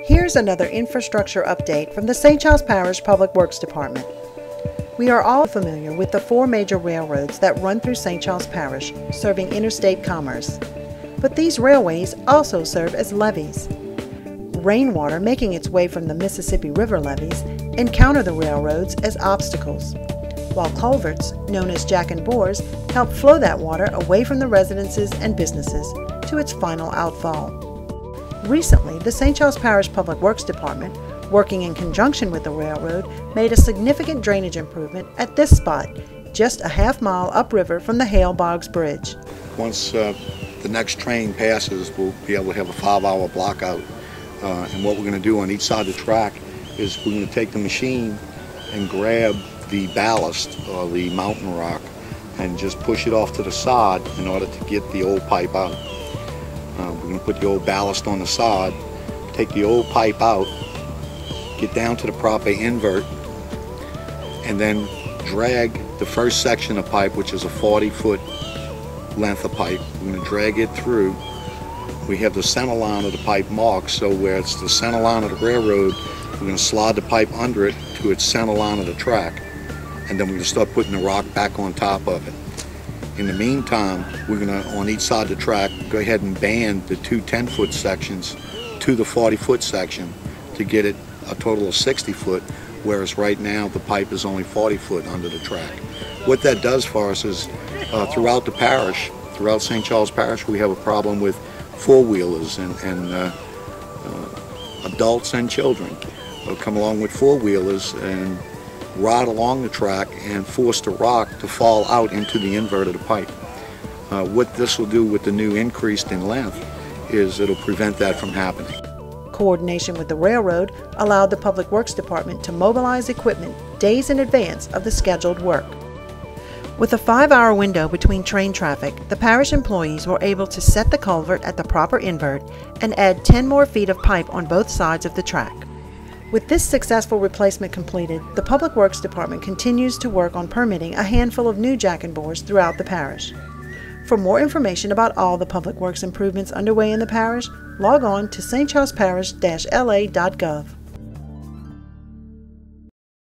Here's another infrastructure update from the St. Charles Parish Public Works Department. We are all familiar with the 4 major railroads that run through St. Charles Parish, serving interstate commerce. But these railways also serve as levees. Rainwater making its way from the Mississippi River levees encounter the railroads as obstacles, while culverts, known as jack and bores, help flow that water away from the residences and businesses to its final outfall. Recently, the St. Charles Parish Public Works Department, working in conjunction with the railroad, made a significant drainage improvement at this spot, just a half-mile upriver from the Hale Boggs Bridge. Once the next train passes, we'll be able to have a 5-hour block out. And what we're going to do on each side of the track is we're going to take the machine and grab the ballast or the mountain rock and just push it off to the side in order to get the old pipe out. We're going to put the old ballast on the side, take the old pipe out, get down to the proper invert, and then drag the first section of pipe, which is a 40-foot length of pipe. We're going to drag it through. We have the center line of the pipe marked, so where it's the center line of the railroad, we're going to slide the pipe under it to its center line of the track, and then we're going to start putting the rock back on top of it. In the meantime, we're going to, on each side of the track, go ahead and band the 2 10-foot sections to the 40-foot section to get it a total of 60-foot, whereas right now the pipe is only 40-foot under the track. What that does for us is throughout the parish, throughout St. Charles Parish, we have a problem with four-wheelers and adults and children come along with four-wheelers and ride along the track and force the rock to fall out into the invert of the pipe. What this will do with the new increase in length is it'll prevent that from happening. Coordination with the railroad allowed the Public Works Department to mobilize equipment days in advance of the scheduled work. With a 5-hour window between train traffic, the parish employees were able to set the culvert at the proper invert and add 10 more feet of pipe on both sides of the track. With this successful replacement completed, the Public Works Department continues to work on permitting a handful of new jack and bores throughout the parish. For more information about all the Public Works improvements underway in the parish, log on to stcharlesparish-la.gov.